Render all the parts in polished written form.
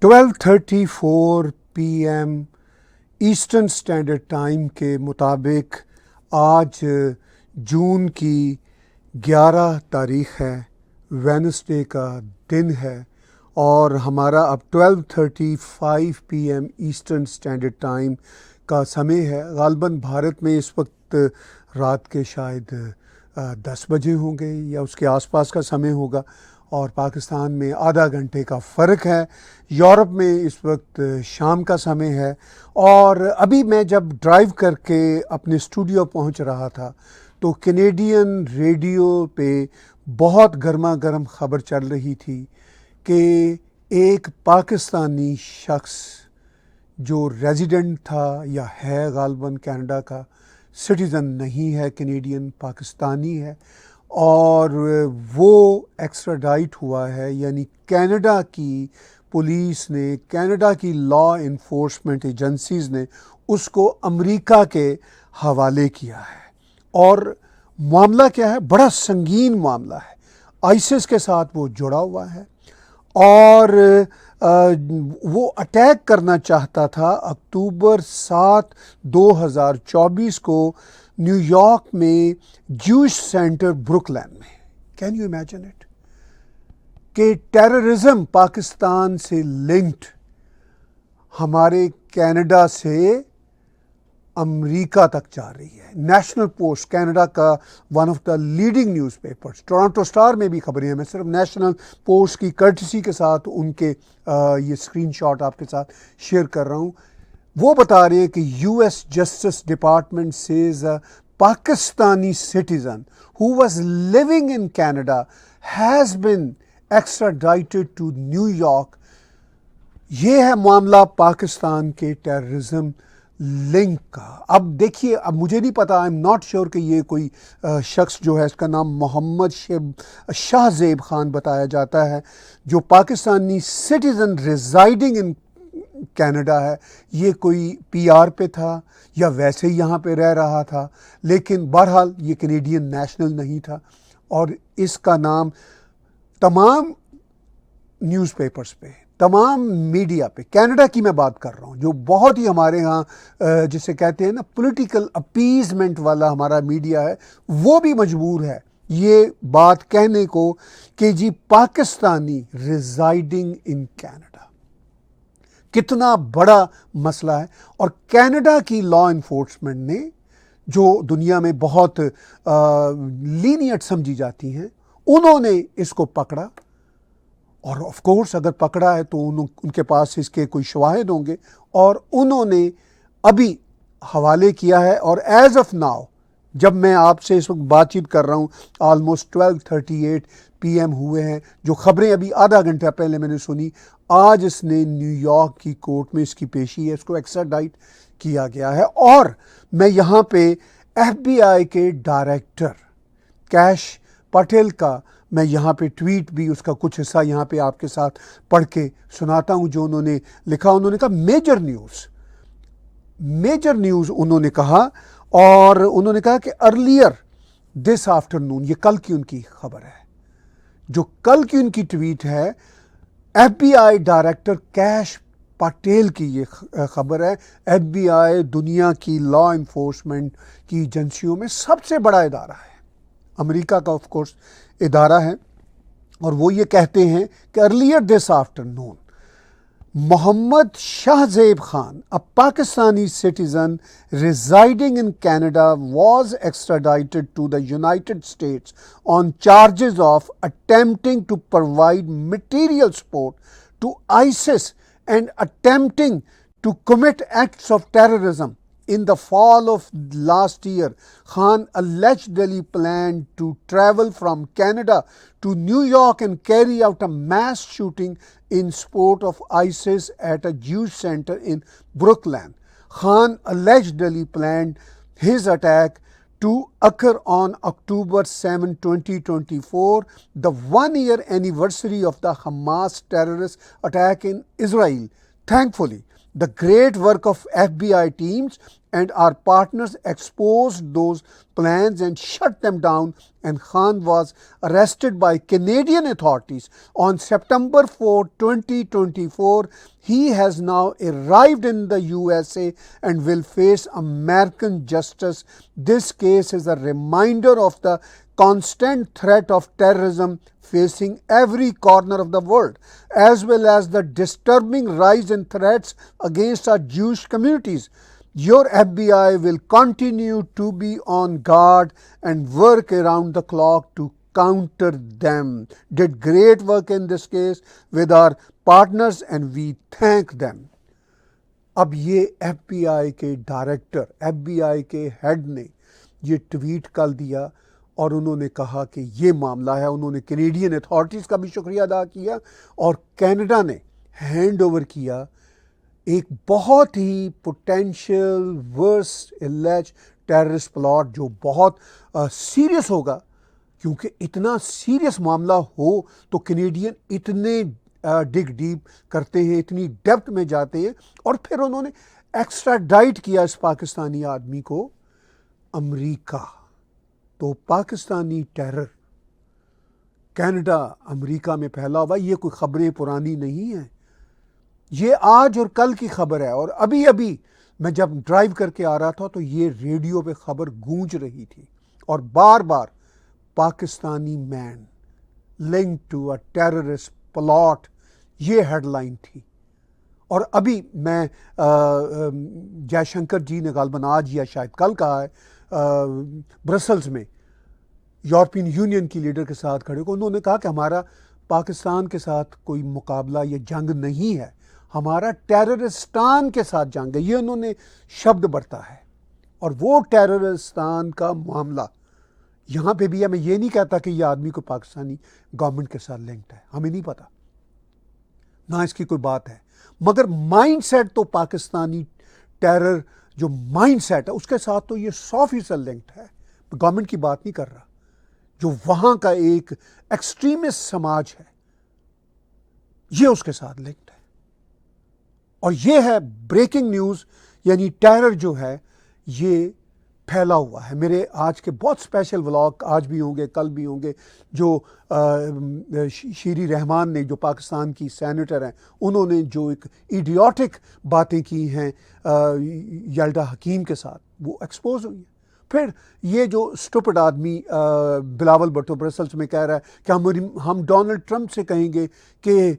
12:34 PM eastern standard time کے مطابق آج جون کی 11 تاریخ ہے، وینسڈے کا دن ہے، اور ہمارا اب 12:35 PM ایسٹرن اسٹینڈرڈ ٹائم کا سمے ہے۔ غالباً بھارت میں اس وقت رات کے شاید 10 بجے ہوں گے یا اس کے آس پاس کا سمے ہوگا، اور پاکستان میں آدھا گھنٹے کا فرق ہے۔ یورپ میں اس وقت شام کا سمے ہے، اور ابھی میں جب ڈرائیو کر کے اپنے اسٹوڈیو پہنچ رہا تھا تو کینیڈین ریڈیو پہ بہت گرما گرم خبر چل رہی تھی کہ ایک پاکستانی شخص جو ریزیڈنٹ تھا یا ہے غالباً کینیڈا کا، سٹیزن نہیں ہے کینیڈین، پاکستانی ہے، اور وہ ایکسٹراڈائٹ ہوا ہے، یعنی کینیڈا کی پولیس نے، کینیڈا کی لا انفورسمنٹ ایجنسیز نے اس کو امریکہ کے حوالے کیا ہے۔ اور معاملہ کیا ہے؟ بڑا سنگین معاملہ ہے۔ آئسس کے ساتھ وہ جڑا ہوا ہے، اور وہ اٹیک کرنا چاہتا تھا اکتوبر 7، 2024 کو نیو یارک میں جوش سینٹر بروکلین میں۔ کین یو امیجن اٹ کہ ٹیررزم پاکستان سے لنکڈ ہمارے کینیڈا سے امریکہ تک جا رہی ہے۔ نیشنل پوسٹ، کینیڈا کا one of the leading news papers, Toronto star میں بھی خبریں ہیں، میں صرف نیشنل پوسٹ کی کرٹسی کے ساتھ ان کے یہ اسکرین شاٹ آپ کے ساتھ شیئر کر رہا ہوں۔ وہ بتا رہے ہیں کہ US justice department seize Pakistani citizen who was living in Canada has been extradited to New York۔ یہ ہے معاملہ پاکستان کے ٹیررزم لنک کا۔ اب دیکھیے، اب مجھے نہیں پتا، آئی ایم ناٹ شیور کہ یہ کوئی شخص جو ہے، اس کا نام محمد شاہ زیب خان بتایا جاتا ہے، جو Pakistani citizen residing in Canada ہے۔ یہ کوئی PR پہ تھا یا ویسے ہی یہاں پہ رہ رہا تھا، لیکن بہرحال یہ کینیڈین نیشنل نہیں تھا، اور اس کا نام تمام نیوز پیپرز پہ، تمام میڈیا پہ، کینیڈا کی میں بات کر رہا ہوں، جو بہت ہی ہمارے ہاں جسے کہتے ہیں نا پولیٹیکل اپیزمنٹ والا ہمارا میڈیا ہے، وہ بھی مجبور ہے یہ بات کہنے کو کہ جی پاکستانی ریزائڈنگ ان کینیڈا۔ کتنا بڑا مسئلہ ہے، اور کینیڈا کی لا انفورسمنٹ نے، جو دنیا میں بہت لینیٹ سمجھی جاتی ہیں، انہوں نے اس کو پکڑا، اور آف کورس اگر پکڑا ہے تو ان کے پاس اس کے کوئی شواہد ہوں گے، اور انہوں نے ابھی حوالے کیا ہے۔ اور ایز آف ناؤ، جب میں آپ سے اس وقت بات چیت کر رہا ہوں، آلموسٹ 12:38 PM ہوئے ہیں، جو خبریں ابھی آدھا گھنٹہ پہلے میں نے سنی، آج اس نے نیو یارک کی کورٹ میں اس کی پیشی ہے، اس کو ایکسٹراڈائٹ کیا گیا ہے۔ اور میں یہاں پہ FBI کے ڈائریکٹر کیش پٹیل کا میں یہاں پہ ٹویٹ بھی، اس کا کچھ حصہ یہاں پہ آپ کے ساتھ پڑھ کے سناتا ہوں، جو انہوں نے لکھا۔ انہوں نے کہا میجر نیوز انہوں نے کہا، اور انہوں نے کہا کہ ارلیئر دس آفٹرنون، یہ کل کی ان کی خبر ہے، جو کل کی ان کی ٹویٹ ہے، FBI ڈائریکٹر کیش پٹیل کی یہ خبر ہے۔ FBI دنیا کی لا انفورسمنٹ کی ایجنسیوں میں سب سے بڑا ادارہ ہے، امریکہ کا آف کورس ادارہ ہے، اور وہ یہ کہتے ہیں کہ earlier this afternoon Muhammad Shah زیب Khan, a Pakistani citizen residing in Canada, was extradited to the United States on charges of attempting to provide material support to ISIS and attempting to commit acts of terrorism. In the fall of last year, Khan allegedly planned to travel from Canada to New York and carry out a mass shooting in support of ISIS at a Jewish center in Brooklyn. Khan allegedly planned his attack to occur on October 7, 2024, the one-year anniversary of the Hamas terrorist attack in Israel. Thankfully, the great work of FBI teams and our partners exposed those plans and shut them down, and Khan was arrested by Canadian authorities on September 4, 2024. He has now arrived in the USA and will face American justice. This case is a reminder of the constant threat of terrorism facing every corner of the world, as well as the disturbing rise in threats against our Jewish communities. Your FBI will continue to be on guard and work around the clock to counter them. Did great work in this case with our partners and we thank them. اب یہ F B آئی کے director, F B آئی کے head نے یہ tweet کر دیا اور انہوں نے کہا کہ یہ معاملہ ہے. انہوں نے کینیڈین اتھارٹیز کا بھی شکریہ ادا کیا اور کینیڈا نے ہینڈ اوور کیا ایک بہت ہی پوٹینشیل ورسٹ الیج ٹیررسٹ پلاٹ جو بہت سیریس ہوگا، کیونکہ اتنا سیریس معاملہ ہو تو کینیڈین اتنے ڈگ ڈیپ کرتے ہیں، اتنی ڈیپتھ میں جاتے ہیں. اور پھر انہوں نے ایکسٹراڈائٹ کیا اس پاکستانی آدمی کو امریکہ. تو پاکستانی ٹیرر کینیڈا امریکہ میں پھیلا ہوا، یہ کوئی خبریں پرانی نہیں ہیں، یہ آج اور کل کی خبر ہے. اور ابھی ابھی میں جب ڈرائیو کر کے آ رہا تھا تو یہ ریڈیو پہ خبر گونج رہی تھی اور بار بار Pakistani man link to a terrorist plot, یہ ہیڈ لائن تھی. اور ابھی میں جے شنکر جی نے غالباً آج یا شاید کل کہا ہے برسلز میں یورپین یونین کی لیڈر کے ساتھ کھڑے کو، انہوں نے کہا کہ ہمارا پاکستان کے ساتھ کوئی مقابلہ یا جنگ نہیں ہے، ہمارا ٹیررستان کے ساتھ جنگ ہے. یہ انہوں نے شبد برتا ہے اور وہ ٹیررستان کا معاملہ یہاں پہ بھی ہے. میں یہ نہیں کہتا کہ یہ آدمی کو پاکستانی گورنمنٹ کے ساتھ لنکڈ ہے، ہمیں نہیں پتا، نہ اس کی کوئی بات ہے، مگر مائنڈ سیٹ تو پاکستانی ٹیرر جو مائنڈ سیٹ ہے اس کے ساتھ تو یہ 100% لنکڈ ہے. گورنمنٹ کی بات نہیں کر رہا، جو وہاں کا ایک ایکسٹریمسٹ سماج ہے یہ اس کے ساتھ لنکڈ ہے. اور یہ ہے بریکنگ نیوز، یعنی ٹیرر جو ہے یہ پھیلا ہوا ہے. میرے آج کے بہت اسپیشل ولاگ آج بھی ہوں گے، کل بھی ہوں گے. جو شیری رحمان نے، جو پاکستان کی سینیٹر ہیں، انہوں نے جو ایک ایڈیوٹک باتیں کی ہیں یلدا حکیم کے ساتھ، وہ ایکسپوز ہوئی ہیں. پھر یہ جو اسٹوپڈ آدمی بلاول بھٹو برسلس میں کہہ رہا ہے کہ ہم ڈونلڈ ٹرمپ سے کہیں گے کہ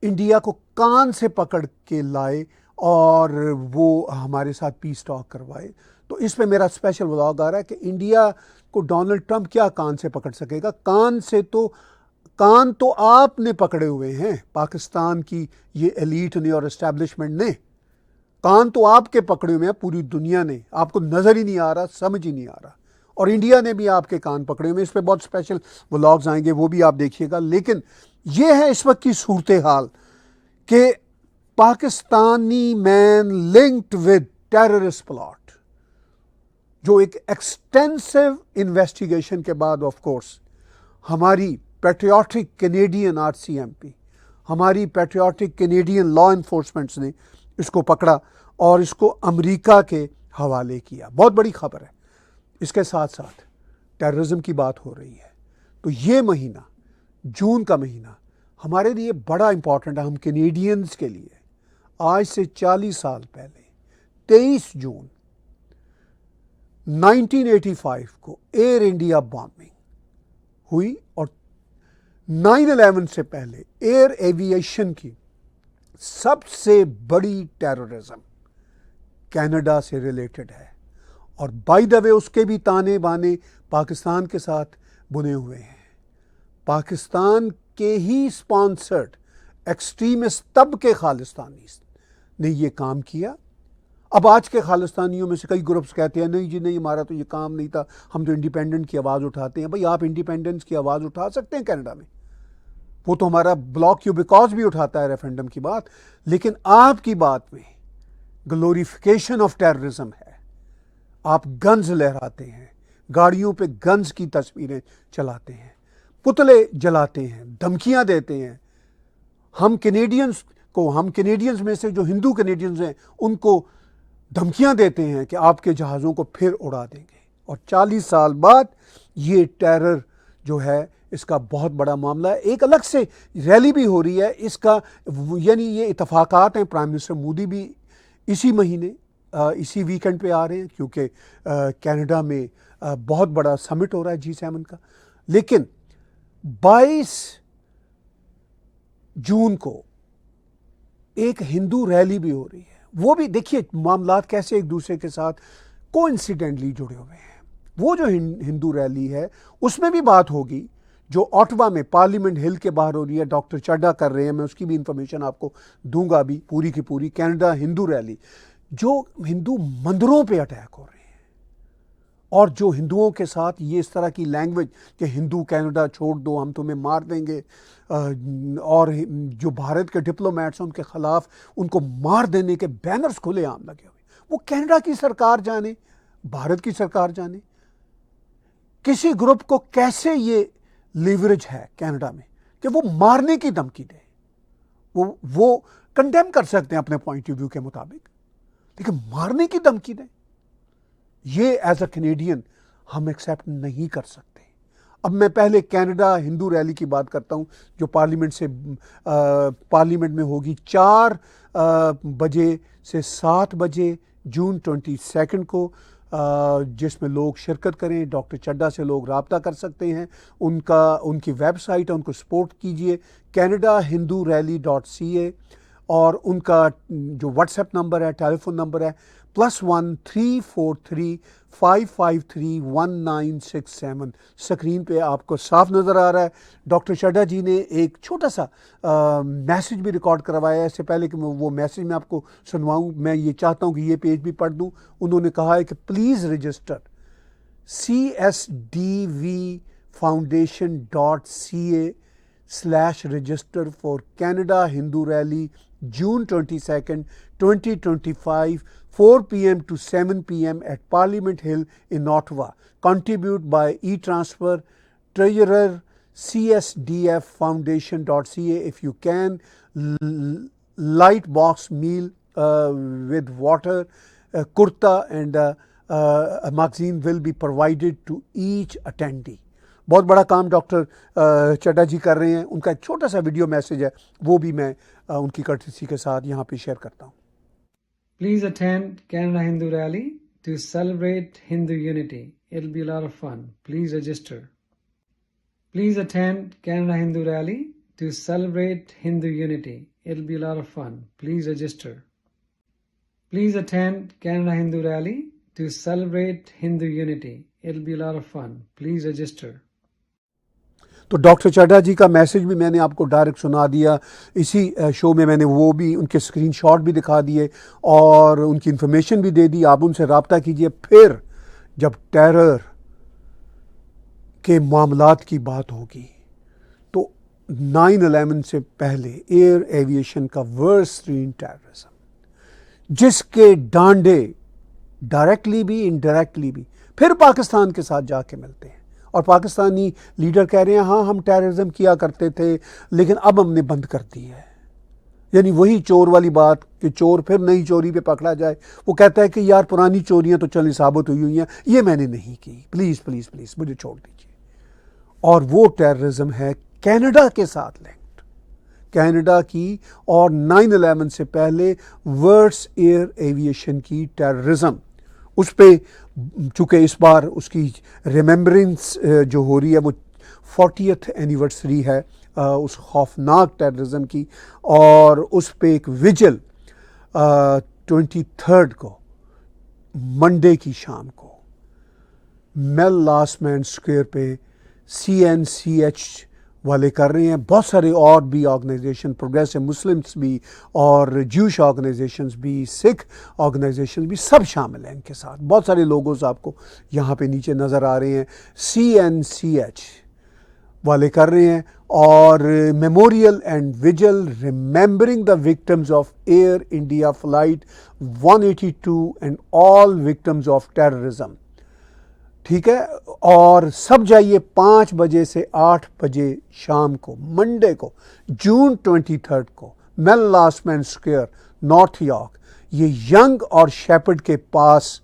انڈیا کو کان سے پکڑ کے لائے اور وہ ہمارے ساتھ پیس ٹاک کروائے. تو اس پہ میرا اسپیشل ولاگ آ رہا ہے کہ انڈیا کو ڈونلڈ ٹرمپ کیا کان سے پکڑ سکے گا. کان تو آپ نے پکڑے ہوئے ہیں، پاکستان کی یہ ایلیٹ نے اور اسٹیبلشمنٹ نے کان تو آپ کے پکڑے ہوئے ہیں، پوری دنیا نے. آپ کو نظر ہی نہیں آ رہا، سمجھ ہی نہیں آ رہا، اور انڈیا نے بھی آپ کے کان پکڑے ہوئے ہیں. اس پہ بہت اسپیشل ولاگز آئیں گے، وہ بھی آپ دیکھیے گا. لیکن یہ ہے اس وقت کی صورتحال کہ Pakistani man linked with terrorist plot, جو ایک ایکسٹینسو انویسٹیگیشن کے بعد آف کورس ہماری patriotic Canadian R C M P, ہماری پیٹریوٹک کینیڈین لا انفورسمنٹس نے اس کو پکڑا اور اس کو امریکہ کے حوالے کیا. بہت بڑی خبر ہے. اس کے ساتھ ساتھ ٹیررزم کی بات ہو رہی ہے، تو یہ مہینہ جون کا مہینہ ہمارے لیے بڑا امپورٹنٹ ہے. ہم کینیڈینز کے لیے آج سے 40 سال پہلے 23 جون 1985 کو ایئر انڈیا بامبنگ ہوئی، اور 9/11 سے پہلے ایئر ایویشن کی سب سے بڑی ٹیررزم کینیڈا سے ریلیٹڈ ہے. اور بائی دا وے اس کے بھی تانے بانے پاکستان کے ساتھ بنے ہوئے ہیں. پاکستان کے ہی سپانسرڈ ایکسٹریمسٹ طبقے خالستانی نے یہ کام کیا. اب آج کے خالستانیوں میں سے کئی گروپس کہتے ہیں نہیں جی نہیں، ہمارا تو یہ کام نہیں تھا، ہم تو انڈیپینڈنٹ کی آواز اٹھاتے ہیں. بھائی آپ انڈیپینڈنس کی آواز اٹھا سکتے ہیں کینیڈا میں، وہ تو ہمارا بلاک یو بیکاز بھی اٹھاتا ہے ریفرینڈم کی بات، لیکن آپ کی بات میں گلوریفیکیشن آف ٹیررزم ہے. آپ گنز لہراتے ہیں، گاڑیوں پہ گنز کی تصویریں چلاتے ہیں، پتلے جلاتے ہیں، دھمکیاں دیتے ہیں. ہم کینیڈینز میں سے جو ہندو کینیڈینز ہیں ان کو دھمکیاں دیتے ہیں کہ آپ کے جہازوں کو پھر اڑا دیں گے، اور 40 سال بعد یہ ٹیرر جو ہے اس کا بہت بڑا معاملہ ہے۔ ایک الگ سے ریلی بھی ہو رہی ہے اس کا، یعنی یہ اتفاقات ہیں۔ پرائم منسٹر مودی بھی اسی مہینے اسی ویکنڈ پہ آ رہے ہیں، کیونکہ کینیڈا میں بہت بڑا سمٹ ہو رہا ہے G7 کا۔ لیکن 22 جون کو ایک ہندو ریلی بھی ہو رہی ہے، وہ بھی دیکھیے معاملات کیسے ایک دوسرے کے ساتھ کوئنسیڈنٹلی جڑے ہوئے ہیں۔ وہ جو ہندو ریلی ہے اس میں بھی بات ہوگی جو آٹوا میں پارلیمنٹ ہل کے باہر ہو رہی ہے، ڈاکٹر چڈھا کر رہے ہیں، میں اس کی بھی انفارمیشن آپ کو دوں گا بھی پوری کی پوری۔ کینیڈا ہندو ریلی جو ہندو مندروں پہ اٹیک ہو رہے ہیں، اور جو ہندوؤں کے ساتھ یہ اس طرح کی لینگویج کہ ہندو کینیڈا چھوڑ دو، ہم تمہیں مار دیں گے، اور جو بھارت کے ڈپلومیٹس ہیں ان کے خلاف ان کو مار دینے کے بینرز کھلے عام لگے ہوئے۔ وہ کینیڈا کی سرکار جانے، بھارت کی سرکار جانے کسی گروپ کو کیسے یہ لیوریج ہے کینیڈا میں کہ وہ مارنے کی دھمکی دے۔ وہ کنڈیم کر سکتے ہیں اپنے پوائنٹ آف ویو کے مطابق، لیکن مارنے کی دھمکی دیں، یہ ایز اے کینیڈین ہم ایکسیپٹ نہیں کر سکتے۔ اب میں پہلے کینیڈا ہندو ریلی کی بات کرتا ہوں جو پارلیمنٹ میں ہوگی 4 بجے سے 7 بجے جون 22 کو، جس میں لوگ شرکت کریں۔ ڈاکٹر چڈھا سے لوگ رابطہ کر سکتے ہیں، ان کی ویب سائٹ ہے، ان کو سپورٹ کیجئے canadahinduRally.ca، اور ان کا جو واٹس ایپ نمبر ہے، ٹیلی فون نمبر ہے +1 343 553 1967۔ اسکرین پہ آپ کو صاف نظر آ رہا ہے۔ ڈاکٹر چڈھا جی نے ایک چھوٹا سا میسج بھی ریکارڈ کروایا ہے۔ اس سے پہلے کہ وہ میسج میں آپ کو سنواؤں، میں یہ چاہتا ہوں کہ یہ پیج بھی پڑھ دوں۔ انہوں نے کہا ہے کہ please register csdvfoundation.ca/register for Canada Hindu Rally June 22nd, 2025, 4 p.m. to 7 p.m. at Parliament Hill in Ottawa. Contribute by e-transfer, treasurer csdffoundation.ca if you can. Light box meal with water, kurta and a magazine will be provided to each attendee. بہت بڑا کام doctor Chadha جی کر رہے ہیں۔ ان کا ایک چھوٹا سا video message ہے، وہ بھی میں ان کی کرٹسی کے ساتھ یہاں پہ شیئر کرتا ہوں۔ Please attend Canada Hindu Rally to celebrate Hindu unity. It'll be a lot of fun. Please register. Please attend Canada Hindu Rally to celebrate Hindu unity. It'll be a lot of fun. Please register. Please attend Canada Hindu Rally to celebrate Hindu unity. It'll be a lot of fun. Please register. تو doctor Chadha جی کا message بھی میں نے آپ کو direct سنا دیا اسی شو میں۔ میں نے وہ بھی ان کے اسکرین شاٹ بھی دکھا دیے اور ان کی انفارمیشن بھی دے دی۔ آپ ان سے رابطہ کیجئے۔ پھر جب ٹیرر کے معاملات کی بات ہوگی تو 9/11 سے پہلے ایئر ایویشن کا ورسٹ ٹیررزم، جس کے ڈانڈے ڈائریکٹلی بھی انڈائریکٹلی بھی پھر پاکستان کے ساتھ جا کے ملتے ہیں، اور پاکستانی لیڈر کہہ رہے ہیں ہاں ہم ٹیررزم کیا کرتے تھے لیکن اب ہم نے بند کر دی ہے۔ یعنی وہی چور والی بات کہ چور پھر نئی چوری پہ پکڑا جائے۔ وہ کہتا ہے کہ یار پرانی چوریاں تو چلیں ثابت ہوئی ہیں، یہ میں نے نہیں کی، پلیز پلیز پلیز مجھے چھوڑ دیجیے۔ اور وہ ٹیررزم ہے کینیڈا کے ساتھ لنکڈ، کینیڈا کی اور 9/11 سے پہلے ورلڈس ایئر ایویشن کی ٹیررزم۔ اس پہ چونکہ اس بار اس کی ریممبرنس جو ہو رہی ہے وہ 40th اینیورسری ہے اس خوفناک ٹیررزم کی، اور اس پہ ایک ویجل 23 کو منڈے کی شام کو میل لاسمین اسکوئر پہ CNCH والے کر رہے ہیں۔ بہت سارے اور بھی آرگنائزیشن، پروگریسو مسلمس بھی اور جوش آرگنائزیشنز بھی، سکھ آرگنائزیشنز بھی، سب شامل ہیں ان کے ساتھ۔ بہت سارے لوگوز آپ کو یہاں پہ نیچے نظر آ رہے ہیں۔ CNCH والے کر رہے ہیں، اور memorial and vigil remembering the victims of Air India flight 182 and all victims of terrorism. ٹھیک ہے، اور سب جائیے 5 بجے سے 8 بجے شام کو منڈے کو جون 23 کو میل لاسمین اسکوئر نارتھ یارک، یہ ینگ اور شیپرڈ کے پاس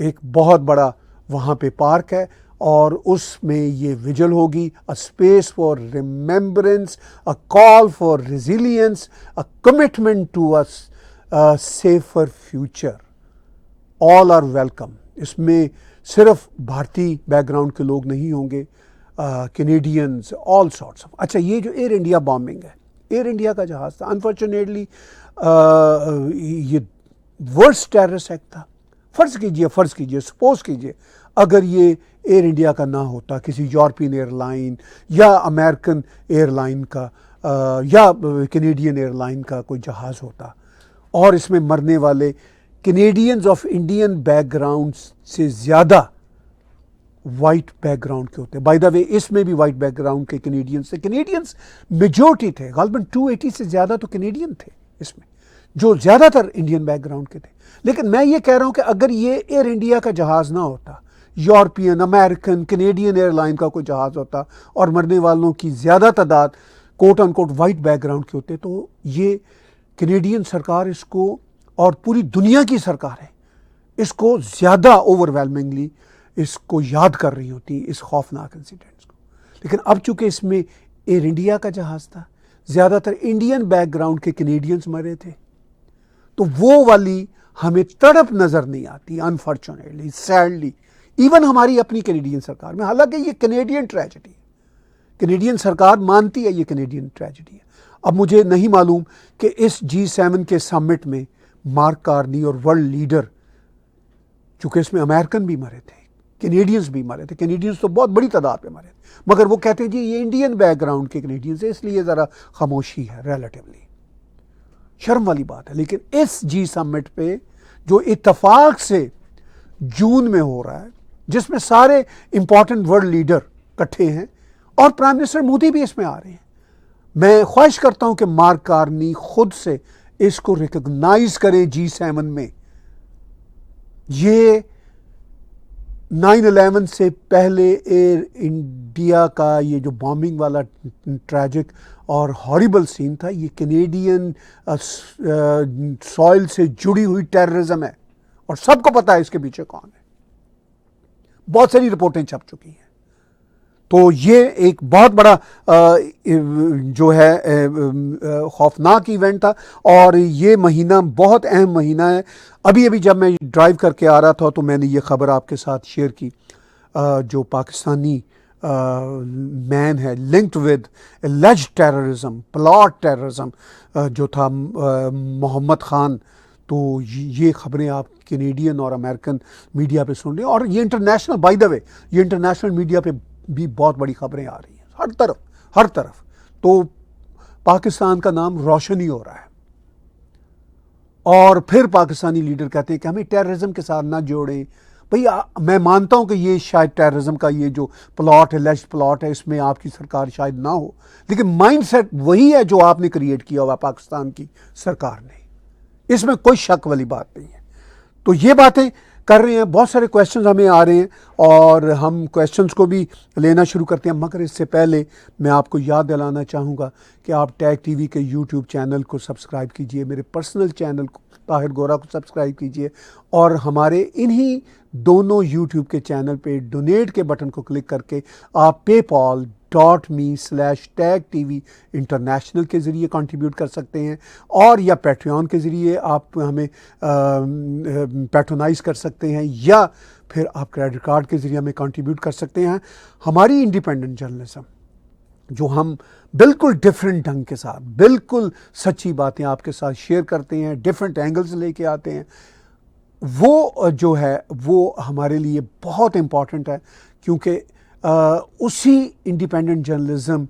ایک بہت بڑا وہاں پہ پارک ہے، اور اس میں یہ ویجل ہوگی، a space for remembrance, a call for resilience, a commitment to a safer future. All are welcome. اس میں صرف بھارتی بیک گراؤنڈ کے لوگ نہیں ہوں گے، کینیڈینز، آل سارٹس آف. اچھا، یہ جو ایئر انڈیا بامبنگ ہے، ایئر انڈیا کا جہاز تھا، انفارچونیٹلی یہ ورسٹ ٹیررسٹ ایکٹ تھا. فرض کیجئے سپوز کیجئے اگر یہ ایئر انڈیا کا نہ ہوتا، کسی یورپین ایئر لائن یا امریکن ایئر لائن کا یا کینیڈین ایئر لائن کا کوئی جہاز ہوتا، اور اس میں مرنے والے Canadians of Indian back ground سے زیادہ وائٹ بیک گراؤنڈ کے ہوتے. بائی دا وے اس میں بھی وائٹ بیک گراؤنڈ کے کینیڈینز تھے. کینیڈینز میجورٹی تھے، غالباً 280 سے زیادہ تو کینیڈین تھے اس میں، جو زیادہ تر انڈین بیک گراؤنڈ کے تھے. لیکن میں یہ کہہ رہا ہوں کہ اگر یہ ایئر انڈیا کا جہاز نہ ہوتا، European, American, Canadian airline کا کوئی جہاز ہوتا، اور مرنے والوں کی زیادہ تعداد کوٹ ان کوٹ وائٹ بیک گراؤنڈ کے ہوتے، تو یہ کینیڈین سرکار اس کو، اور پوری دنیا کی سرکار ہے، اس کو زیادہ اوور ویلمنگلی اس کو یاد کر رہی ہوتی اس خوفناک انسیڈنٹس کو. لیکن اب چونکہ اس میں ایئر انڈیا کا جہاز تھا، زیادہ تر انڈین بیک گراؤنڈ کے کینیڈینز مرے تھے، تو وہ والی ہمیں تڑپ نظر نہیں آتی، انفارچونیٹلی، سیڈلی، ایون ہماری اپنی کینیڈین سرکار میں. حالانکہ یہ کینیڈین ٹریجڈی ہے، کینیڈین سرکار مانتی ہے یہ کینیڈین ٹریجڈی ہے. اب مجھے نہیں معلوم کہ اس G7 کے سمٹ میں مارک کارنی اور ورلڈ لیڈر، چونکہ اس میں امریکن بھی مرے تھے، کینیڈینز بھی مرے تھے، کینیڈینز تو بہت بڑی تعداد پہ مرے تھے، مگر وہ کہتے ہیں جی یہ انڈین بیک گراؤنڈ کے کینیڈینز ہیں، اس لیے ذرا خاموشی ہے ریلیٹیولی. شرم والی بات ہے. لیکن اس سمٹ پہ جو اتفاق سے جون میں ہو رہا ہے، جس میں سارے امپورٹنٹ ورلڈ لیڈر اکٹھے ہیں، اور پرائم منسٹر مودی بھی اس میں آ رہے ہیں، میں خواہش کرتا ہوں کہ مارک کارنی خود سے اس کو ریکگنائز کریں G7 میں. یہ 9/11 سے پہلے ایئر انڈیا کا یہ جو بامبنگ والا ٹریجک اور ہاریبل سین تھا، یہ کینیڈین سوائل سے جڑی ہوئی ٹیررزم ہے، اور سب کو پتا ہے اس کے پیچھے کون ہے. بہت ساری رپورٹیں چھپ چکی ہیں. تو یہ ایک بہت بڑا جو ہے خوفناک ایونٹ تھا، اور یہ مہینہ بہت اہم مہینہ ہے. ابھی جب میں ڈرائیو کر کے آ رہا تھا تو میں نے یہ خبر آپ کے ساتھ شیئر کی، جو پاکستانی مین ہے linked with alleged terrorism, plot terrorism, جو تھا محمد خان. تو یہ خبریں آپ کینیڈین اور امریکن میڈیا پہ سن رہے ہیں، اور یہ انٹرنیشنل، بائی دا وے یہ انٹرنیشنل میڈیا پہ بھی بہت بڑی خبریں آ رہی ہیں ہر طرف. تو پاکستان کا نام روشن ہی ہو رہا ہے، اور پھر پاکستانی لیڈر کہتے ہیں کہ ہمیں ٹیررزم کے ساتھ نہ جوڑیں. بھئی میں مانتا ہوں کہ یہ شاید ٹیررزم کا یہ جو پلاٹ ہے، لیجڈ پلاٹ ہے، اس میں آپ کی سرکار شاید نہ ہو، لیکن مائنڈ سیٹ وہی ہے جو آپ نے کریٹ کیا ہوا پاکستان کی سرکار نے. اس میں کوئی شک والی بات نہیں ہے. تو یہ باتیں کر رہے ہیں. بہت سارے کویشچنز ہمیں آ رہے ہیں، اور ہم کویشچنز کو بھی لینا شروع کرتے ہیں، مگر اس سے پہلے میں آپ کو یاد دلانا چاہوں گا کہ آپ ٹیگ ٹی وی کے یوٹیوب چینل کو سبسکرائب کیجئے، میرے پرسنل چینل کو طاہر گورا کو سبسکرائب کیجئے، اور ہمارے انہی دونوں یوٹیوب کے چینل پہ ڈونیٹ کے بٹن کو کلک کر کے آپ paypal.me/tagtv انٹرنیشنل کے ذریعے کنٹریبیوٹ کر سکتے ہیں، اور یا پیٹریون کے ذریعے آپ ہمیں پیٹرونائز کر سکتے ہیں، یا پھر آپ کریڈٹ کارڈ کے ذریعے ہمیں کنٹریبیوٹ کر سکتے ہیں. ہماری انڈیپینڈنٹ جرنلزم جو ہم بالکل ڈیفرنٹ ڈھنگ کے ساتھ، بالکل سچی باتیں آپ کے ساتھ شیئر کرتے ہیں، ڈیفرنٹ اینگلز لے کے آتے ہیں، وہ جو ہے وہ ہمارے لیے بہت امپورٹنٹ ہے. کیونکہ اسی انڈیپینڈنٹ جرنلزم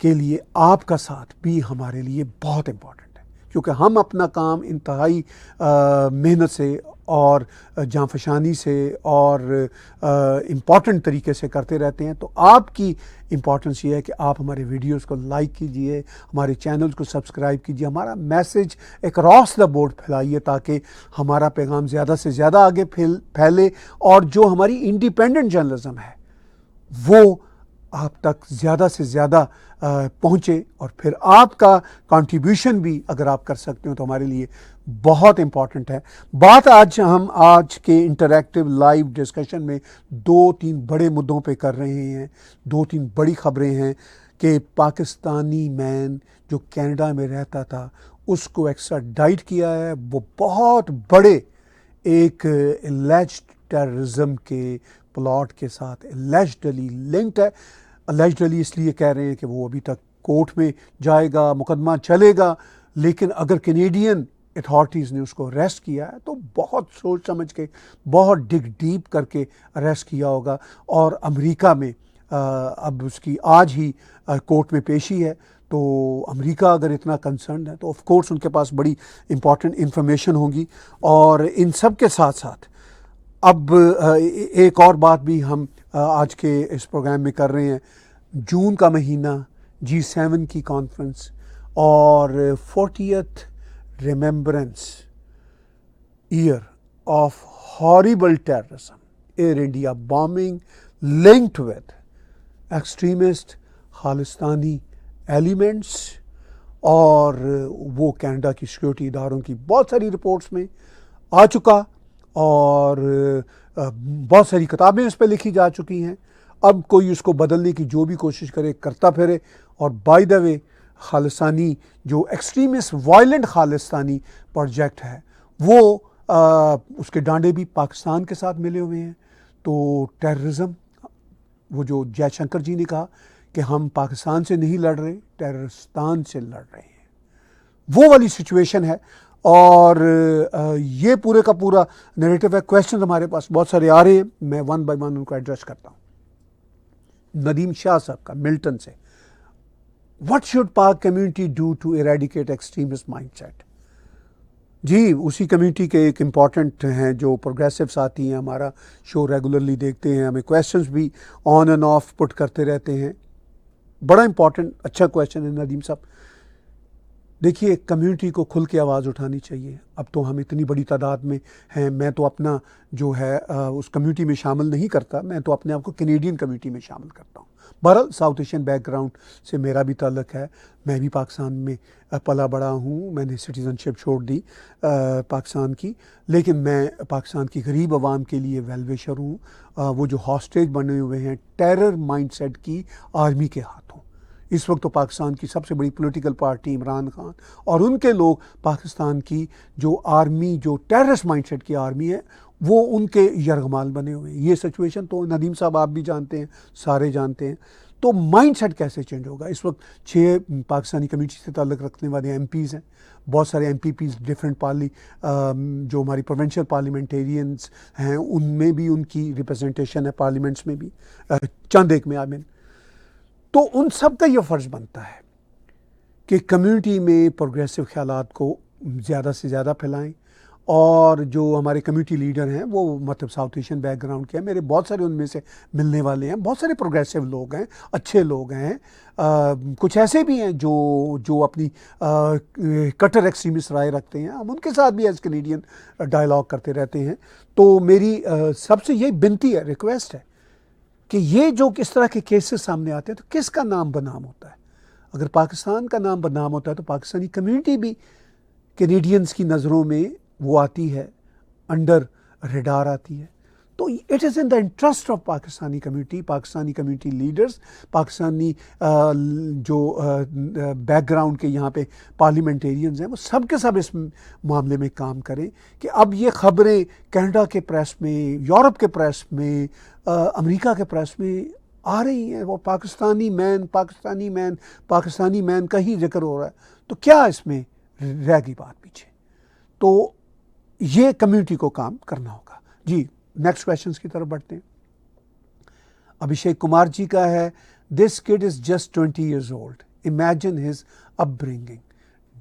کے لیے آپ کا ساتھ بھی ہمارے لیے بہت امپورٹنٹ ہے، کیونکہ ہم اپنا کام انتہائی محنت سے اور جانفشانی سے اور امپورٹنٹ طریقے سے کرتے رہتے ہیں. تو آپ کی امپورٹنس یہ ہے کہ آپ ہمارے ویڈیوز کو لائک کیجئے، ہمارے چینلز کو سبسکرائب کیجئے، ہمارا میسج اکراس دا بورڈ پھیلائیے، تاکہ ہمارا پیغام زیادہ سے زیادہ آگے پھیلے، اور جو ہماری انڈیپینڈنٹ جرنلزم ہے وہ آپ تک زیادہ سے زیادہ پہنچے، اور پھر آپ کا کنٹریبیوشن بھی اگر آپ کر سکتے ہو تو ہمارے لیے بہت امپورٹنٹ ہے۔ بات ہم آج کے انٹریکٹیو لائیو ڈسکشن میں 2-3 بڑے مدعوں پہ کر رہے ہیں، 2-3 بڑی خبریں ہیں کہ پاکستانی مین جو کینیڈا میں رہتا تھا اس کو ایکسٹراڈائٹ کیا ہے، وہ بہت بڑے ایک اللیجڈ ٹیررزم کے پلاٹ کے ساتھ اللیجڈلی لنکڈ ہے۔ اللیجڈلی اس لیے کہہ رہے ہیں کہ وہ ابھی تک کورٹ میں جائے گا، مقدمہ چلے گا، لیکن اگر کینیڈین اتھارٹیز نے اس کو اریسٹ کیا ہے تو بہت سوچ سمجھ کے، بہت ڈگ ڈیپ کر کے اریسٹ کیا ہوگا، اور امریکہ میں اب اس کی آج ہی کورٹ میں پیشی ہے۔ تو امریکہ اگر اتنا کنسرنڈ ہے تو آف کورس ان کے پاس بڑی امپورٹنٹ انفارمیشن ہوگی۔ اور ان سب کے ساتھ ساتھ اب ایک اور بات بھی ہم آج کے اس پروگرام میں کر رہے ہیں۔ جون کا مہینہ، G7 کی کانفرنس اور 40th remembrance year of horrible terrorism, Air India bombing linked with extremist Khalistani elements, اور وہ کینیڈا کی سیکورٹی اداروں کی بہت ساری رپورٹس میں آ چکا، اور بہت ساری کتابیں اس پہ لکھی جا چکی ہیں۔ اب کوئی اس کو بدلنے کی جو بھی کوشش کرے کرتا پھرے، اور بائی دا وے خالستانی جو ایکسٹریمسٹ وائلنٹ خالستانی پروجیکٹ ہے وہ اس کے ڈانڈے بھی پاکستان کے ساتھ ملے ہوئے ہیں۔ تو ٹیررزم، وہ جو جے شنکر جی نے کہا کہ ہم پاکستان سے نہیں لڑ رہے، ٹیررستان سے لڑ رہے ہیں، وہ والی سچویشن ہے۔ اور یہ پورے کا پورا نیریٹو ہے۔ کویشچن ہمارے پاس بہت سارے آ رہے ہیں، میں ون بائی ون ان کو ایڈریس کرتا ہوں۔ ندیم شاہ صاحب کا ملٹن سے، What should Pak community do to eradicate extremist mindset? جی، اسی کمیونٹی کے ایک امپورٹنٹ ہیں جو پروگریسو ساتھی ہیں، ہمارا شو ریگولرلی دیکھتے ہیں، ہمیں کویشچنز بھی آن اینڈ آف پٹ کرتے رہتے ہیں۔ بڑا امپورٹنٹ اچھا کویشچن ہے ندیم صاحب۔ دیکھیے، کمیونٹی کو کھل کے آواز اٹھانی چاہیے۔ اب تو ہم اتنی بڑی تعداد میں ہیں، میں تو اپنا جو ہے اس کمیونٹی میں شامل نہیں کرتا، میں تو اپنے آپ کو کینیڈین کمیونٹی میں شامل کرتا ہوں۔ بہرحال ساؤتھ ایشین بیک گراؤنڈ سے میرا بھی تعلق ہے، میں بھی پاکستان میں پلا بڑا ہوں، میں نے سٹیزن شپ چھوڑ دی پاکستان کی، لیکن میں پاکستان کی غریب عوام کے لیے ویل وشر ہوں۔ وہ جو ہاسٹیج بنے ہوئے ہیں ٹیرر مائنڈ سیٹ کی آرمی کے ہاتھوں، اس وقت تو پاکستان کی سب سے بڑی پولیٹیکل پارٹی عمران خان اور ان کے لوگ پاکستان کی جو آرمی، جو ٹیررسٹ مائنڈ سیٹ کی آرمی ہے، وہ ان کے یرغمال بنے ہوئے ہیں۔ یہ سچویشن تو ندیم صاحب آپ بھی جانتے ہیں، سارے جانتے ہیں۔ تو مائنڈ سیٹ کیسے چینج ہوگا؟ اس وقت 6 پاکستانی کمیونٹی سے تعلق رکھنے والے ایم پیز ہیں، بہت سارے ایم پیز ڈفرینٹ جو ہماری پروونشل پارلیمنٹیرینز ہیں ان میں بھی ان کی ریپرزنٹیشن ہے، پارلیمنٹس میں بھی چند ایک میں آمین۔ تو ان سب کا یہ فرض بنتا ہے کہ کمیونٹی میں پروگریسو خیالات کو زیادہ سے زیادہ پھیلائیں، اور جو ہمارے کمیونٹی لیڈر ہیں وہ مطلب ساؤتھ ایشین بیک گراؤنڈ کے ہیں، میرے بہت سارے ان میں سے ملنے والے ہیں، بہت سارے پروگریسو لوگ ہیں، اچھے لوگ ہیں، کچھ ایسے بھی ہیں جو اپنی کٹر ایکسٹریمسٹ رائے رکھتے ہیں، ہم ان کے ساتھ بھی ایز کینیڈین ڈائلاگ کرتے رہتے ہیں۔ تو میری سب سے یہی بنتی ہے، ریکویسٹ ہے کہ یہ جو کس طرح کے کیسز سامنے آتے ہیں تو کس کا نام بدنام ہوتا ہے؟ اگر پاکستان کا نام بدنام ہوتا ہے تو پاکستانی کمیونٹی بھی کینیڈینز کی نظروں میں وہ آتی ہے، انڈر ریڈار آتی ہے۔ تو it is in the interest of Pakistani community leaders, Pakistani جو بیک گراؤنڈ کے یہاں پہ پارلیمنٹیرینز ہیں، وہ سب کے سب اس معاملے میں کام کریں کہ اب یہ خبریں کینیڈا کے پریس میں، یورپ کے پریس میں، امریکہ کے پریس میں آ رہی ہیں، وہ پاکستانی مین کا ہی ذکر ہو رہا ہے، تو کیا اس میں رہ گئی بات پیچھے؟ تو یہ کمیونٹی کو کام کرنا ہوگا۔ جی، نیکسٹ کویشچنس کی طرف بڑھتے ہیں۔ ابھیشیک کمار جی کا ہے، دس کڈ is just 20 years old. Imagine his upbringing.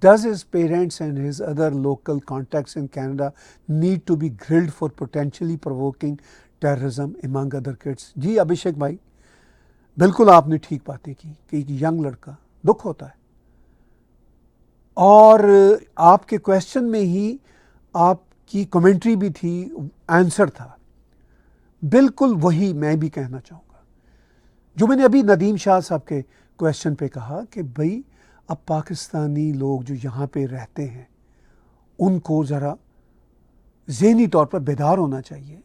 Does his parents and his other local contacts in Canada need to be grilled for potentially provoking terrorism among other kids? جی ابھیشیک بھائی، بالکل آپ نے ٹھیک باتیں کی کہ ایک ینگ لڑکا، دکھ ہوتا ہے، اور آپ کے کویشچن میں ہی آپ کی کمنٹری بھی تھی، آنسر تھا، بالکل وہی میں بھی کہنا چاہوں گا۔ جو میں نے ابھی ندیم شاہ صاحب کے کویشچن پہ کہا کہ بھئی اب پاکستانی لوگ جو یہاں پہ رہتے ہیں ان کو ذرا ذہنی طور پر بیدار ہونا چاہیے.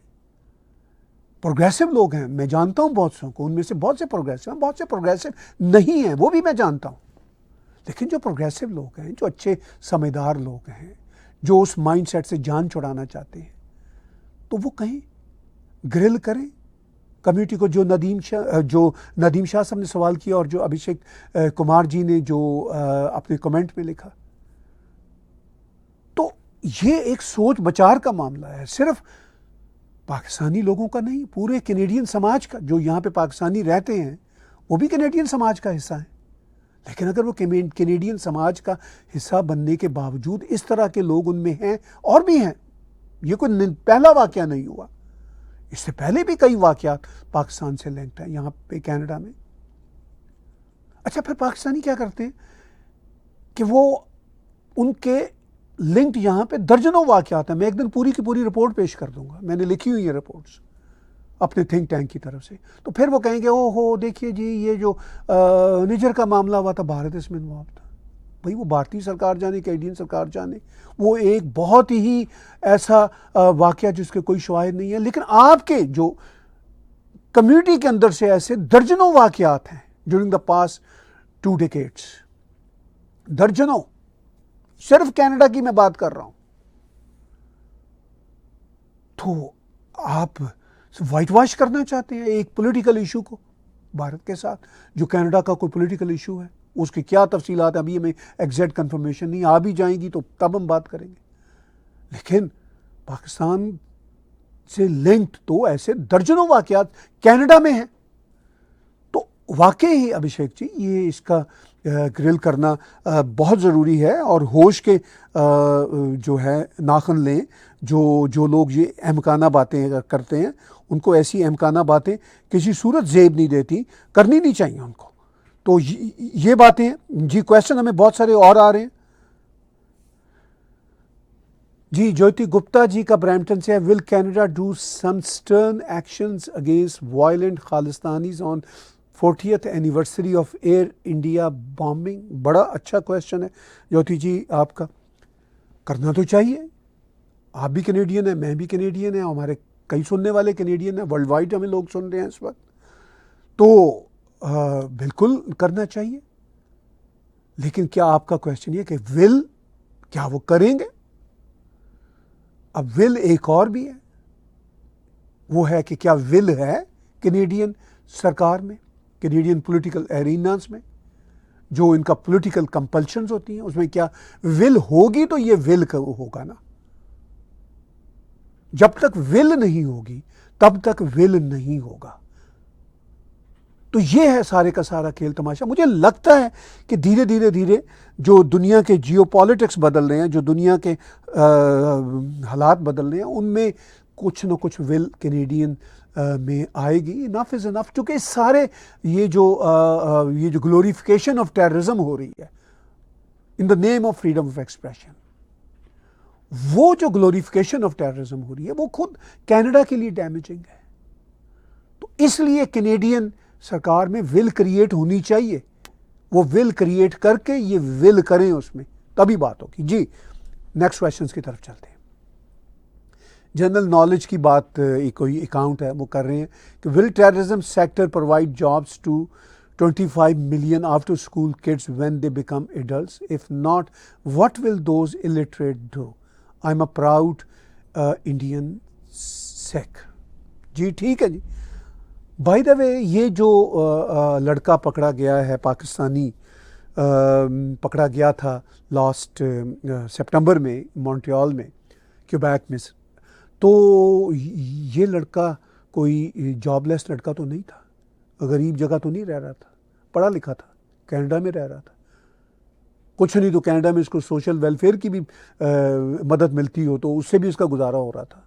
پروگریسو لوگ ہیں، میں جانتا ہوں بہت سو کو، ان میں سے بہت سے پروگریسو ہیں، بہت سے پروگریسو نہیں ہیں، وہ بھی میں جانتا ہوں. لیکن جو پروگریسو لوگ ہیں، جو اچھے سمجھدار لوگ ہیں، جو اس مائنڈ سیٹ سے جان چھڑانا چاہتے ہیں، تو وہ کہیں گرل کریں کمیونٹی کو. جو ندیم شاہ صاحب نے سوال کیا اور جو ابھیشیک کمار جی نے جو اپنے کمنٹ میں لکھا، تو یہ ایک سوچ بچار کا معاملہ ہے، صرف پاکستانی لوگوں کا نہیں، پورے کینیڈین سماج کا. جو یہاں پہ پاکستانی رہتے ہیں وہ بھی کینیڈین سماج کا حصہ ہیں، لیکن اگر وہ کینیڈین سماج کا حصہ بننے کے باوجود اس طرح کے لوگ ان میں ہیں اور بھی ہیں. یہ کوئی پہلا واقعہ نہیں ہوا، اس سے پہلے بھی کئی واقعات پاکستان سے لنکڈ ہیں یہاں پہ کینیڈا میں. اچھا، پھر پاکستانی کیا کرتے ہیں کہ وہ ان کے لنکڈ یہاں پہ درجنوں واقعات ہیں. میں ایک دن پوری کی پوری رپورٹ پیش کر دوں گا، میں نے لکھی ہوئی ہیں رپورٹس اپنے تھنک ٹینک کی طرف سے. تو پھر وہ کہیں گے او ہو دیکھیے جی یہ جو نجر کا معاملہ ہوا تھا بھارت اس میں انوالو تھا. بھائی وہ بھارتی سرکار جانے، کینیڈین سرکار جانے، وہ ایک بہت ہی ایسا واقعہ جس کے کوئی شواہد نہیں ہے. لیکن آپ کے جو کمیونٹی کے اندر سے ایسے درجنوں واقعات ہیں ڈیورنگ دا پاسٹ 2 decades، درجنوں. صرف کینیڈا کی میں بات کر رہا ہوں. تو آپ وائٹ واش کرنا چاہتے ہیں ایک پولیٹیکل ایشو کو بھارت کے ساتھ، جو کینیڈا کا کوئی پولیٹیکل ایشو ہے. اس کی کیا تفصیلات ہیں ابھی ہمیں ایگزیکٹ کنفرمیشن نہیں، آ بھی جائیں گی تو تب ہم بات کریں گے. لیکن پاکستان سے لنکڈ تو ایسے درجنوں واقعات کینیڈا میں ہیں. تو واقعی ہی ابھیشیک جی یہ اس کا گرل کرنا بہت ضروری ہے، اور ہوش کے جو ہے ناخن لیں. جو لوگ یہ احمقانہ باتیں کرتے ہیں ان کو ایسی احمقانہ باتیں کسی صورت زیب نہیں دیتی، کرنی نہیں چاہیے ان کو. تو یہ باتیں جی. کویشچن ہمیں بہت سارے اور آ رہے ہیں جی. جیوتی گپتا جی کا برامپٹن سے ہے، will Canada do some stern actions against violent Khalistanis on 40th anniversary of Air India bombing. بڑا اچھا کویشچن ہے جیوتی جی آپ کا. کرنا تو چاہیے. آپ بھی کینیڈین ہیں، میں بھی کینیڈین ہیں، ہمارے کئی سننے والے کینیڈین ہیں، ورلڈ وائڈ ہمیں لوگ سن رہے ہیں اس وقت. تو بالکل کرنا چاہیے. لیکن کیا آپ کا کویشچن یہ کہ ول کیا وہ کریں گے؟ اب ول ایک اور بھی ہے، وہ ہے کہ کیا ول ہے کینیڈین سرکار میں، کینیڈین پولیٹیکل ایریناز میں جو ان کا پولیٹیکل کمپلشنز ہوتی ہیں، اس میں کیا ول ہوگی؟ تو یہ ول ہوگا نا. جب تک ول نہیں ہوگی تب تک ول نہیں ہوگا. تو یہ ہے سارے کا سارا کھیل تماشا. مجھے لگتا ہے کہ دھیرے دھیرے دھیرے جو دنیا کے جیو پالیٹکس بدل رہے ہیں، جو دنیا کے حالات بدل رہے ہیں، ان میں کچھ نہ کچھ ول کینیڈین میں آئے گی. انف از انف. چونکہ سارے یہ جو گلوریفیکیشن آف ٹیررزم ہو رہی ہے in the name of freedom of expression, وہ جو گلوریفیکیشن آف ٹیررزم ہو رہی ہے وہ خود کینیڈا کے لیے ڈیمیجنگ ہے. تو اس لیے کینیڈین سرکار میں ول کریٹ ہونی چاہیے. وہ ول کریٹ کر کے یہ ول کریں، اس میں تبھی بات ہوگی. جی نیکسٹ کویشچنس کی طرف چلتے ہیں. جنرل نالج کی بات کوئی اکاؤنٹ ہے وہ کر رہے ہیں کہ will terrorism sector provide jobs to 25 million after school kids when they become adults? If not, what will those illiterate do? I'm a proud Indian Sikh. جی ٹھیک ہے جی. بائی دا وے یہ جو لڑکا پکڑا گیا ہے پاکستانی، پکڑا گیا تھا لاسٹ سپٹمبر میں مونٹریال میں، کیوبیک میں، تو یہ لڑکا کوئی جاب لیس لڑکا تو نہیں تھا، غریب جگہ تو نہیں رہ رہا تھا، پڑھا لکھا تھا، کینیڈا میں رہ رہا تھا. کچھ نہیں تو کینیڈا میں اس کو سوشل ویلفیئر کی بھی مدد ملتی ہو تو اس سے بھی اس کا گزارا ہو رہا تھا.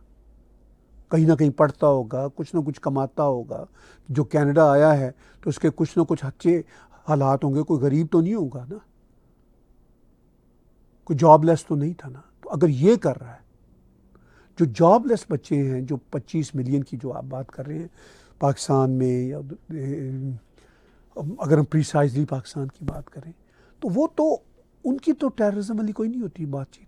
کہیں نہ کہیں پڑھتا ہوگا، کچھ نہ کچھ کماتا ہوگا. جو کینیڈا آیا ہے تو اس کے کچھ نہ کچھ اچھے حالات ہوں گے، کوئی غریب تو نہیں ہوگا نا، کوئی جاب لیس تو نہیں تھا نا. تو اگر یہ کر رہا ہے، جو جاب لیس بچے ہیں، جو 25 ملین کی جو آپ بات کر رہے ہیں پاکستان میں یا اگر ہم پریسائزلی پاکستان کی بات کریں تو وہ تو ان کی تو ٹیررزم والی کوئی نہیں ہوتی بات چیت.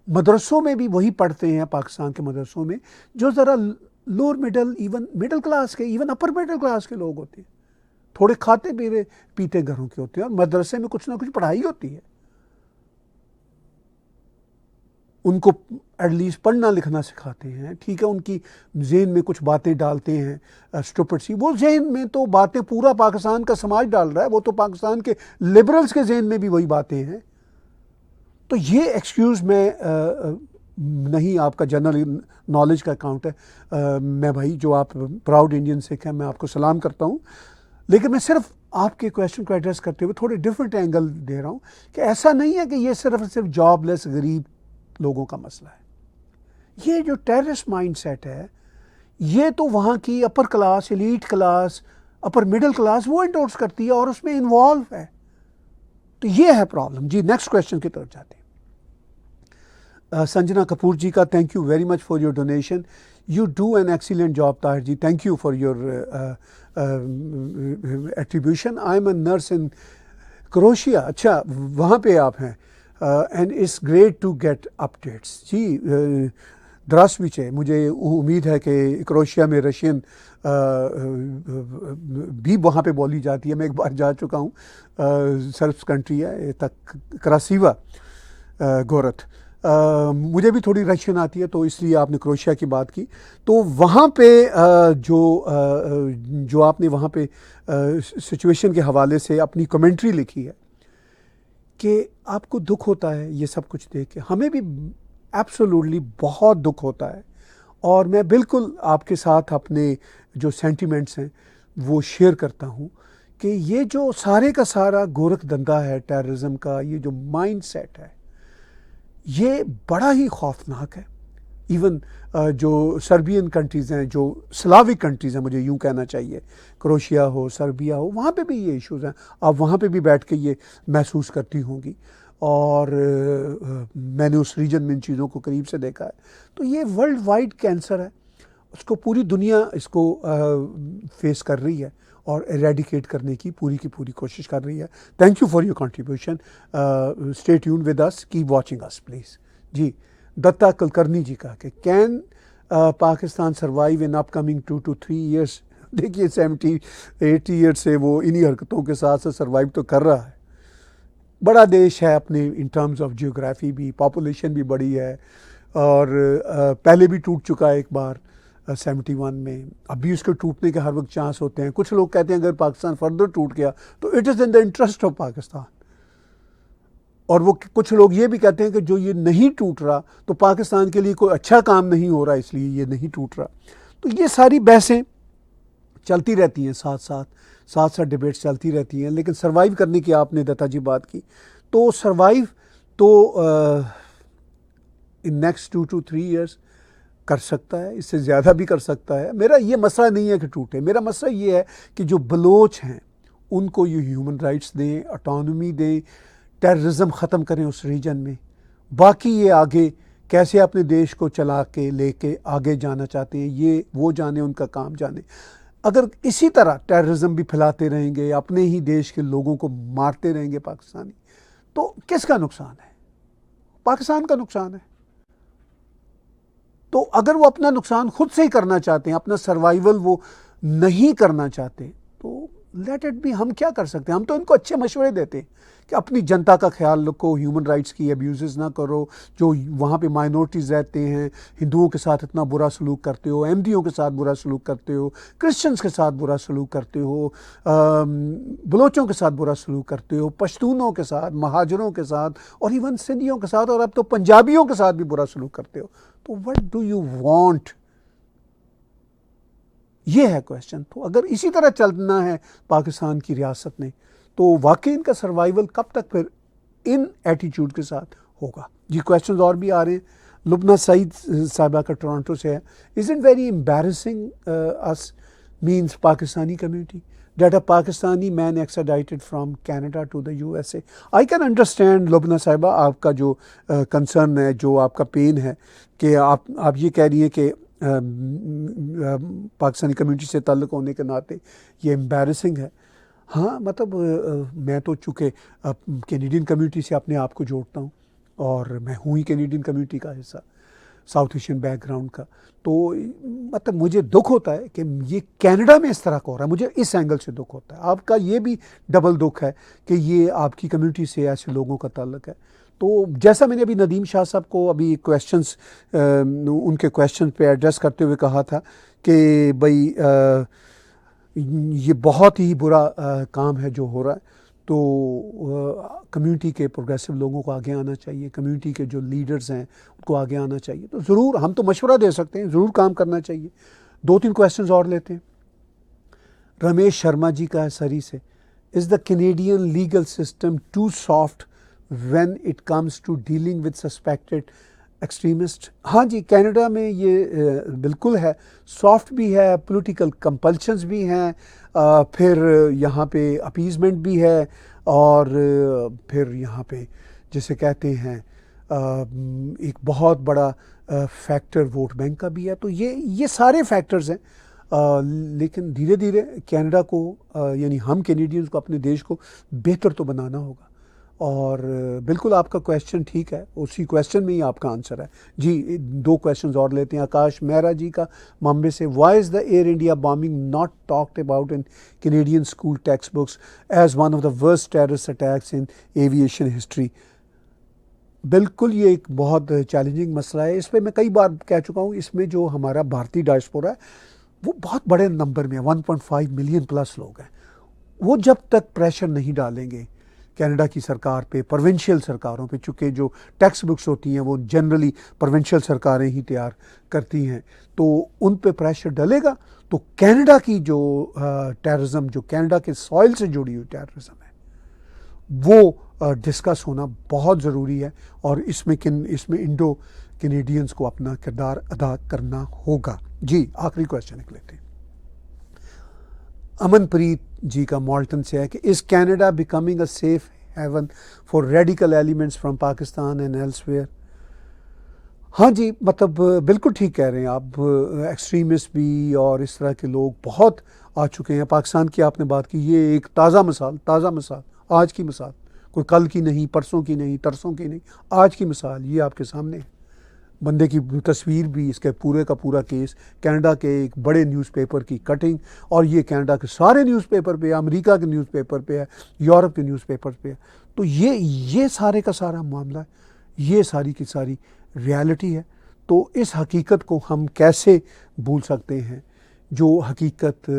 مدرسوں میں بھی وہی پڑھتے ہیں پاکستان کے مدرسوں میں جو ذرا lower middle even middle class کے ایون اپر مڈل کلاس کے لوگ ہوتے ہیں, تھوڑے کھاتے پیتے گھروں کے ہوتے ہیں, اور مدرسے میں کچھ نہ کچھ پڑھائی ہوتی ہے. ان کو ایٹ لیسٹ پڑھنا لکھنا سکھاتے ہیں, ٹھیک ہے, ان کی ذہن میں کچھ باتیں ڈالتے ہیں اسٹوپڈ سی, وہ ذہن میں تو باتیں پورا پاکستان کا سماج ڈال رہا ہے, وہ تو پاکستان کے لبرلز کے ذہن میں بھی وہی باتیں ہیں. تو یہ ایکسکیوز میں نہیں, آپ کا جنرل نالج کا اکاؤنٹ ہے, میں بھائی جو آپ پراؤڈ انڈین سکھ ہیں میں آپ کو سلام کرتا ہوں, لیکن میں صرف آپ کے کویشچن کو ایڈریس کرتے ہوئے تھوڑے ڈفرینٹ اینگل دے رہا ہوں کہ ایسا نہیں ہے کہ یہ صرف جاب لیس غریب لوگوں کا مسئلہ ہے. یہ جو ٹیررسٹ مائنڈ سیٹ ہے یہ تو وہاں کی upper class, elite class, upper middle class وہ انڈورس کرتی ہے اور اس میں انوالو ہے. تو یہ ہے پرابلم. جی نیکسٹ کویشچن کی طرف جاتے ہیں. سنجنا کپور جی کا thank you very much for your donation. You do an excellent job Tahir ji, thank you for your attribution. I am a nurse in Croatia. اچھا وہاں پہ آپ ہیں. And it's great to get updates. جی دراص بھی ہے, مجھے امید ہے کہ کروشیا میں رشین بھی وہاں پہ بولی جاتی ہے. میں ایک بار جا چکا ہوں, سربس کنٹری ہے تک, کراسیوا گورتھ. مجھے بھی تھوڑی رشین آتی ہے تو اس لیے آپ نے کروشیا کی بات کی. تو وہاں پہ جو آپ نے وہاں پہ سچویشن کے حوالے سے اپنی کمنٹری لکھی ہے کہ آپ کو دکھ ہوتا ہے یہ سب کچھ دیکھ کے, ہمیں بھی ایبسولوٹلی بہت دکھ ہوتا ہے, اور میں بالکل آپ کے ساتھ اپنے جو سینٹیمنٹس ہیں وہ شیئر کرتا ہوں کہ یہ جو سارے کا سارا گورکھ دھندا ہے ٹیررزم کا, یہ جو مائنڈ سیٹ ہے یہ بڑا ہی خوفناک ہے. ایون جو سربین کنٹریز ہیں, جو سلاوک کنٹریز ہیں, مجھے یوں کہنا چاہیے, کروشیا ہو, سربیا ہو, وہاں پہ بھی یہ ایشوز ہیں. آپ وہاں پہ بھی بیٹھ کے یہ محسوس کرتی ہوں گی, اور میں نے اس ریجن میں ان چیزوں کو قریب سے دیکھا ہے. تو یہ ورلڈ وائڈ کینسر ہے, اس کو پوری دنیا اس کو فیس کر رہی ہے اور ایریڈیکیٹ کرنے کی پوری کوشش کر رہی ہے. Thank you for your contribution. Stay tune with us, keep watching us please. جی دتا کلکرنی جی کا کہ can Pakistan survive in upcoming 2 to 3 years. دیکھیے 70-80 ایئر سے وہ انہی حرکتوں کے ساتھ سروائیو تو کر رہا ہے. بڑا دیش ہے اپنے ان ٹرمز آف جیوگرافی بھی, پاپولیشن بھی بڑی ہے, اور پہلے بھی ٹوٹ چکا ہے ایک بار 71 میں, اب بھی اس کے ٹوٹنے کے ہر وقت چانس ہوتے ہیں. کچھ لوگ کہتے ہیں اگر پاکستان فردر ٹوٹ گیا تو it is in the interest of Pakistan, اور وہ کچھ لوگ یہ بھی کہتے ہیں کہ جو یہ نہیں ٹوٹ رہا تو پاکستان کے لیے کوئی اچھا کام نہیں ہو رہا اس لیے یہ نہیں ٹوٹ رہا. تو یہ ساری بحثیں چلتی رہتی ہیں, ساتھ ڈیبیٹس چلتی رہتی ہیں. لیکن سروائیو کرنے کی آپ نے دتا جی بات کی, تو سروائیو تو ان نیکسٹ 2 to 3 years کر سکتا ہے, اس سے زیادہ بھی کر سکتا ہے. میرا یہ مسئلہ نہیں ہے کہ ٹوٹے, میرا مسئلہ یہ ہے کہ جو بلوچ ہیں ان کو یہ ہیومن رائٹس دیں, اٹانومی دیں, ٹیررزم ختم کریں اس ریجن میں. باقی یہ آگے کیسے اپنے دیش کو چلا کے لے کے آگے جانا چاہتے ہیں یہ وہ جانے, ان کا کام جانے. اگر اسی طرح ٹیررزم بھی پھیلاتے رہیں گے, اپنے ہی دیش کے لوگوں کو مارتے رہیں گے پاکستانی, تو کس کا نقصان ہے؟ پاکستان کا نقصان ہے. تو اگر وہ اپنا نقصان خود سے ہی کرنا چاہتے ہیں, اپنا سروائیول وہ نہیں کرنا چاہتے, تو لیٹ اٹ بی. ہم کیا کر سکتے ہیں؟ ہم تو ان کو اچھے مشورے دیتے ہیں کہ اپنی جنتا کا خیال رکھو, ہیومن رائٹس کی ابیوزز نہ کرو, جو وہاں پہ مائنورٹیز رہتے ہیں, ہندوؤں کے ساتھ اتنا برا سلوک کرتے ہو, احمدیوں کے ساتھ برا سلوک کرتے ہو, کرسچنس کے ساتھ برا سلوک کرتے ہو, بلوچوں کے ساتھ برا سلوک کرتے ہو, پشتونوں کے ساتھ, مہاجروں کے ساتھ, اور ایون سندھیوں کے ساتھ, اور اب تو پنجابیوں کے ساتھ بھی برا سلوک کرتے ہو. تو وٹ ڈو یو وانٹ؟ یہ ہے کویشچن. تو اگر اسی طرح چلنا ہے پاکستان کی ریاست نے تو واقعی ان کا سروائیول کب تک پھر ان ایٹیچیوڈ کے ساتھ ہوگا؟ جی کویشچنز اور بھی آ رہے ہیں. لبنہ سعید صاحبہ کا ٹورانٹو سے ہے. از اٹ ویری امبیرسنگ اس means Pakistani community that a Pakistani man extradited from Canada to the USA. I can understand لبنہ صاحبہ آپ کا جو کنسرن ہے, جو آپ کا پین ہے, کہ آپ یہ کہہ رہی ہیں کہ پاکستانی کمیونٹی سے تعلق ہونے کے ناطے یہ امبیرسنگ ہے. ہاں مطلب میں تو چونکہ کینیڈین کمیونٹی سے اپنے آپ کو جوڑتا ہوں اور میں ہوں ہی کینیڈین کمیونٹی کا حصہ، ساؤتھ ایشین بیک گراؤنڈ کا، تو مطلب مجھے دکھ ہوتا ہے کہ یہ کینیڈا میں اس طرح کا ہو رہا ہے، مجھے اس اینگل سے دکھ ہوتا ہے۔ آپ کا یہ بھی ڈبل دکھ ہے کہ یہ آپ کی کمیونٹی سے ایسے لوگوں کا تعلق ہے۔ تو جیسا میں نے ابھی ندیم شاہ صاحب کو ابھی کویشچنس ان کے کویشچن پہ ایڈریس کرتے ہوئے کہا تھا کہ بھائی یہ بہت ہی برا کام ہے جو ہو رہا ہے، تو کمیونٹی کے پروگریسو لوگوں کو آگے آنا چاہیے، کمیونٹی کے جو لیڈرز ہیں ان کو آگے آنا چاہیے۔ تو ضرور ہم تو مشورہ دے سکتے ہیں، ضرور کام کرنا چاہیے۔ 2-3 کویشچنز اور لیتے ہیں۔ رمیش شرما جی کا ہے سری سے، is the Canadian legal system too soft when it comes to dealing with suspected extremist? ہاں جی، کینیڈا میں یہ بالکل ہے، سافٹ بھی ہے، پولیٹیکل کمپلشنز بھی ہیں، پھر یہاں پہ اپیزمنٹ بھی ہے، اور پھر یہاں پہ جسے کہتے ہیں ایک بہت بڑا فیکٹر ووٹ بینک کا بھی ہے۔ تو یہ سارے فیکٹرز ہیں، لیکن دھیرے دھیرے کینیڈا کو یعنی ہم کینیڈینز کو اپنے دیش کو بہتر تو بنانا ہوگا۔ اور بالکل آپ کا کویشچن ٹھیک ہے، اسی کویشچن میں ہی آپ کا آنسر ہے۔ جی 2 کویشچنز اور لیتے ہیں۔ آکاش مہرا جی کا ممبئی سے، why is the Air India bombing not talked about in Canadian school text books as one of the worst terrorist attacks in aviation history? بالکل یہ ایک بہت چیلنجنگ مسئلہ ہے، اس پہ میں کئی بار کہہ چکا ہوں۔ اس میں جو ہمارا بھارتی ڈائسپورا ہے وہ بہت بڑے نمبر میں ہے، 1.5 ملین پلس لوگ ہیں۔ وہ جب تک پریشر نہیں ڈالیں گے کینیڈا کی سرکار پہ، پروونشل سرکاروں پہ، چونکہ جو ٹیکسٹ بکس ہوتی ہیں وہ جنرلی پروونشل سرکاریں ہی تیار کرتی ہیں، تو ان پہ پریشر ڈلے گا تو کینیڈا کی جو ٹیررزم، جو کینیڈا کے سوائل سے جڑی ہوئی ٹیررزم ہے، وہ ڈسکس ہونا بہت ضروری ہے، اور اس میں انڈو کینیڈینز کو اپنا کردار ادا کرنا ہوگا۔ جی آخری کویشچن ایک لیتے ہیں۔ امن پریت جی کا مالٹن سے ہے کہ is Canada becoming a safe haven for radical elements from Pakistan and elsewhere? ہاں جی، مطلب بالکل ٹھیک کہہ رہے ہیں آپ، ایکسٹریمسٹ بھی اور اس طرح کے لوگ بہت آ چکے ہیں۔ پاکستان کی آپ نے بات کی، یہ ایک تازہ مثال، آج کی مثال، کوئی کل کی نہیں، پرسوں کی نہیں، ترسوں کی نہیں، آج کی مثال یہ آپ کے سامنے ہے۔ بندے کی تصویر بھی، اس کے پورے کا پورا کیس، کینیڈا کے ایک بڑے نیوز پیپر کی کٹنگ، اور یہ کینیڈا کے سارے نیوز پیپر پہ ہے، امریکہ کے نیوز پیپر پہ ہے، یورپ کے نیوز پیپر پہ ہے۔ تو یہ سارے کا سارا معاملہ ہے، یہ ساری کی ساری ریالٹی ہے۔ تو اس حقیقت کو ہم کیسے بھول سکتے ہیں، جو حقیقت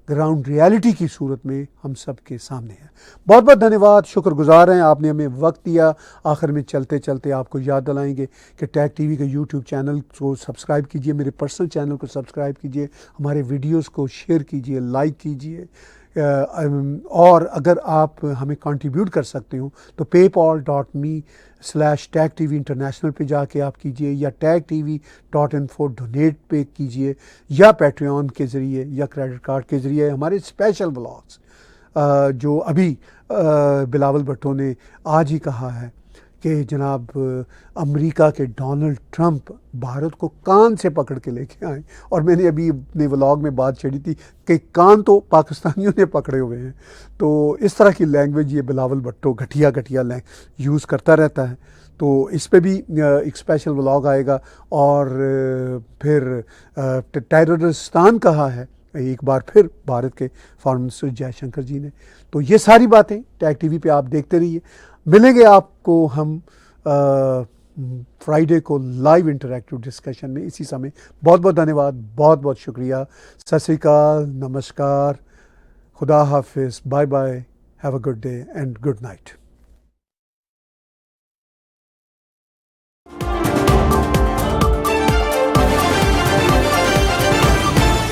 گراؤنڈ ریالٹی کی صورت میں ہم سب کے سامنے ہے۔ بہت بہت دھنیہ واد، شکر گزار ہیں آپ نے ہمیں وقت دیا۔ آخر میں چلتے چلتے آپ کو یاد دلائیں گے کہ ٹیگ ٹی وی کا یوٹیوب چینل کو سبسکرائب کیجئے، میرے پرسنل چینل کو سبسکرائب کیجئے، ہمارے ویڈیوز کو شیئر کیجئے، لائک کیجئے، اور اگر آپ ہمیں کنٹریبیوٹ کر سکتے ہوں تو paypal.me/tagtv international پہ جا کے آپ کیجئے، یا tagtv.info ڈونیٹ پہ کیجئے، یا پیٹریون کے ذریعے یا کریڈٹ کارڈ کے ذریعے ہمارے اسپیشل بلاگز جو ابھی بلاول بھٹو نے آج ہی کہا ہے کہ جناب امریکہ کے ڈونلڈ ٹرمپ بھارت کو کان سے پکڑ کے لے کے آئیں، اور میں نے ابھی اپنے ولاگ میں بات چھیڑی تھی کہ کان تو پاکستانیوں نے پکڑے ہوئے ہیں۔ تو اس طرح کی لینگویج یہ بلاول بھٹو گھٹیا یوز کرتا رہتا ہے۔ تو اس پہ بھی ایک اسپیشل ولاگ آئے گا، اور پھر ٹیررستان کہا ہے ایک بار پھر بھارت کے فارن منسٹر جے شنکر جی نے۔ تو یہ ساری باتیں ٹیگ ٹی وی پہ آپ دیکھتے رہیے۔ ملیں گے آپ کو ہم فرائیڈے کو لائیو انٹریکٹیو ڈسکشن میں اسی سمے۔ بہت بہت دھنیہ واد، بہت بہت شکریہ، ست سری اکال، نمسکار، خدا حافظ، bye bye, have a good day and good night.